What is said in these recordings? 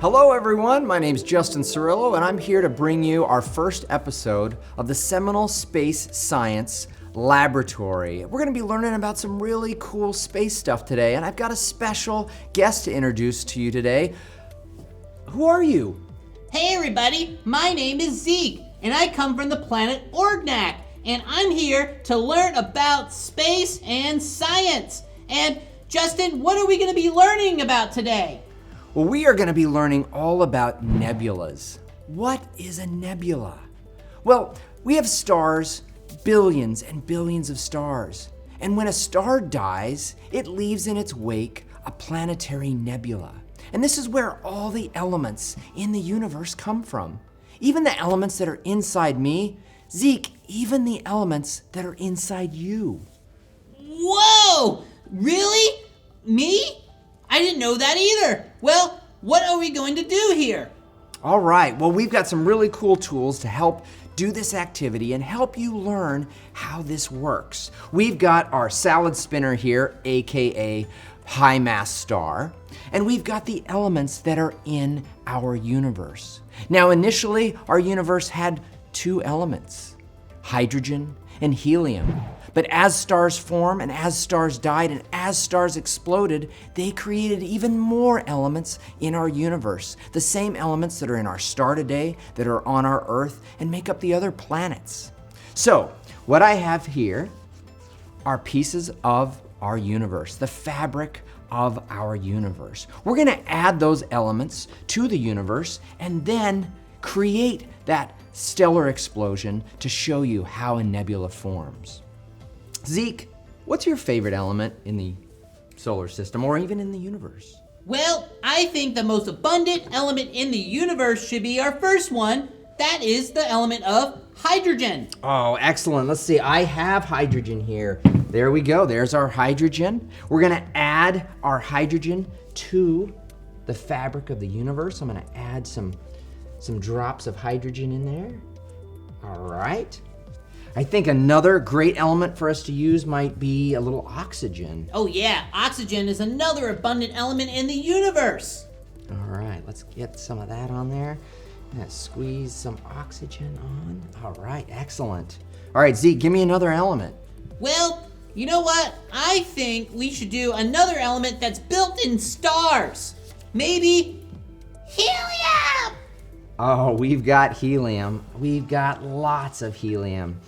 Hello everyone, my name's Justin Cirillo and I'm here to bring you our first episode of the Seminole Space Science Laboratory. We're going to be learning about some really cool space stuff today, and I've got a special guest to introduce to you today. Who are you? Hey everybody, my name is Zeke, and I come from the planet Orgnac, and I'm here to learn about space and science. And Justin, what are we going to be learning about today? Well, we are going to be learning all about nebulas. What is a nebula? Well, we have stars, billions and billions of stars. And when a star dies, it leaves in its wake a planetary nebula. And this is where all the elements in the universe come from. Even the elements that are inside me, Zeke, even the elements that are inside you. Whoa! Really? Me? I didn't know that either. Well, what are we going to do here? All right, well, we've got some really cool tools to help do this activity and help you learn how this works. We've got our salad spinner here, AKA high mass star, and we've got the elements that are in our universe. Now, initially, our universe had two elements, hydrogen and helium. But as stars form and as stars died and as stars exploded, they created even more elements in our universe. The same elements that are in our star today, that are on our Earth, and make up the other planets. So, what I have here are pieces of our universe, the fabric of our universe. We're gonna add those elements to the universe and then create that stellar explosion to show you how a nebula forms. Zeke, what's your favorite element in the solar system or even in the universe? Well, I think the most abundant element in the universe should be our first one. That is the element of hydrogen. Oh, excellent. Let's see, I have hydrogen here. There we go, there's our hydrogen. We're gonna add our hydrogen to the fabric of the universe. I'm gonna add some drops of hydrogen in there. All right. I think another great element for us to use might be a little oxygen. Oh yeah, oxygen is another abundant element in the universe. All right, let's get some of that on there. Let's squeeze some oxygen on. All right, excellent. All right, Zeke, give me another element. Well, you know what? I think we should do another element that's built in stars. Maybe helium! Oh, we've got helium. We've got lots of helium.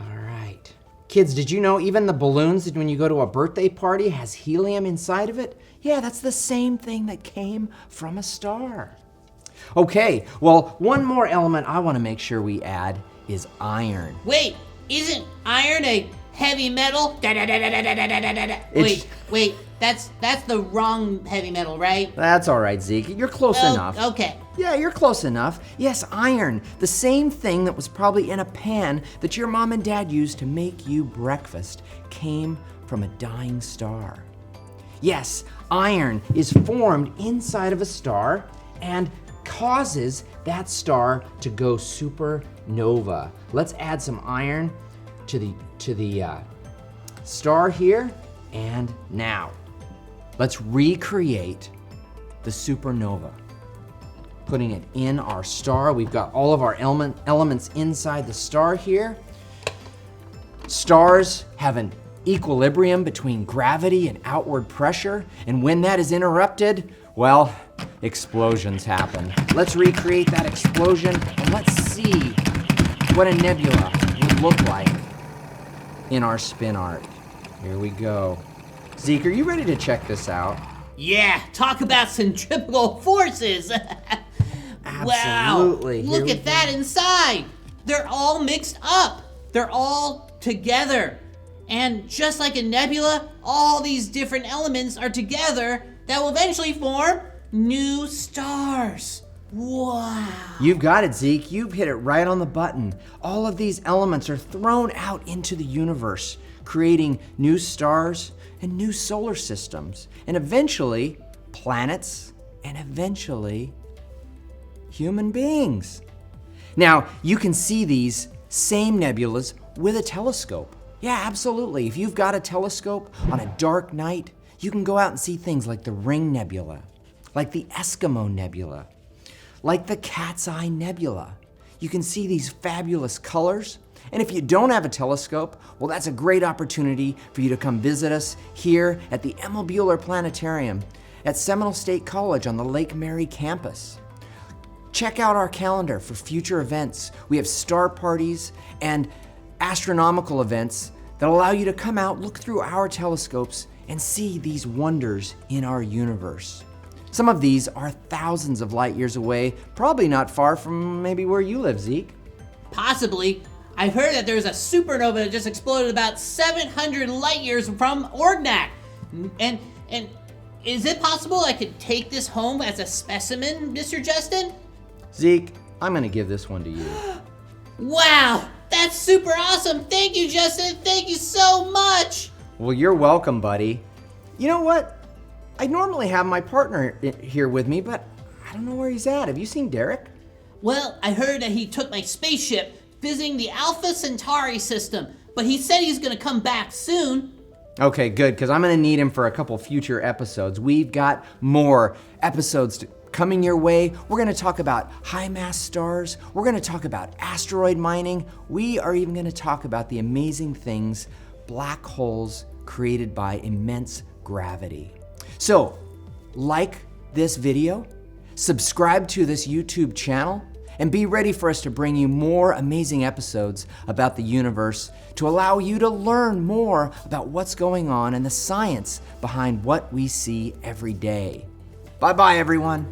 All right. Kids, did you know even the balloons when you go to a birthday party has helium inside of it? Yeah, that's the same thing that came from a star. Okay, well, one more element I want to make sure we add is iron. Wait, isn't iron a heavy metal? Wait, that's the wrong heavy metal, right? That's all right, Zeke. You're close enough. Okay. Yeah, you're close enough. Yes, iron, the same thing that was probably in a pan that your mom and dad used to make you breakfast, came from a dying star. Yes, iron is formed inside of a star and causes that star to go supernova. Let's add some iron to the star here, and now let's recreate the supernova. Putting it in our star. We've got all of our elements inside the star here. Stars have an equilibrium between gravity and outward pressure, and when that is interrupted, well, explosions happen. Let's recreate that explosion, and let's see what a nebula would look like in our spin art. Here we go. Zeke, are you ready to check this out? Yeah, talk about centrifugal forces. Absolutely. Wow, look at that inside. They're all mixed up. They're all together. And just like a nebula, all these different elements are together that will eventually form new stars. Wow. You've got it, Zeke. You've hit it right on the button. All of these elements are thrown out into the universe, creating new stars and new solar systems, and eventually planets, and eventually human beings. Now, you can see these same nebulas with a telescope. Yeah, absolutely. If you've got a telescope on a dark night, you can go out and see things like the Ring Nebula, like the Eskimo Nebula, like the Cat's Eye Nebula. You can see these fabulous colors. And if you don't have a telescope, well, that's a great opportunity for you to come visit us here at the Emil Buehler Planetarium at Seminole State College on the Lake Mary campus. Check out our calendar for future events. We have star parties and astronomical events that allow you to come out, look through our telescopes, and see these wonders in our universe. Some of these are thousands of light years away, probably not far from maybe where you live, Zeke. Possibly. I've heard that there's a supernova that just exploded about 700 light years from Orgnac. And is it possible I could take this home as a specimen, Mr. Justin? Zeke, I'm gonna give this one to you. Wow, that's super awesome. Thank you, Justin. Thank you so much. Well, you're welcome, buddy. You know what? I normally have my partner here with me, but I don't know where he's at. Have you seen Derek? Well, I heard that he took my spaceship visiting the Alpha Centauri system, but he said he's gonna come back soon. Okay, good, because I'm gonna need him for a couple future episodes. We've got more episodes coming your way. We're gonna talk about high mass stars. We're gonna talk about asteroid mining. We are even gonna talk about the amazing things, black holes created by immense gravity. So, like this video, subscribe to this YouTube channel, and be ready for us to bring you more amazing episodes about the universe to allow you to learn more about what's going on and the science behind what we see every day. Bye-bye, everyone.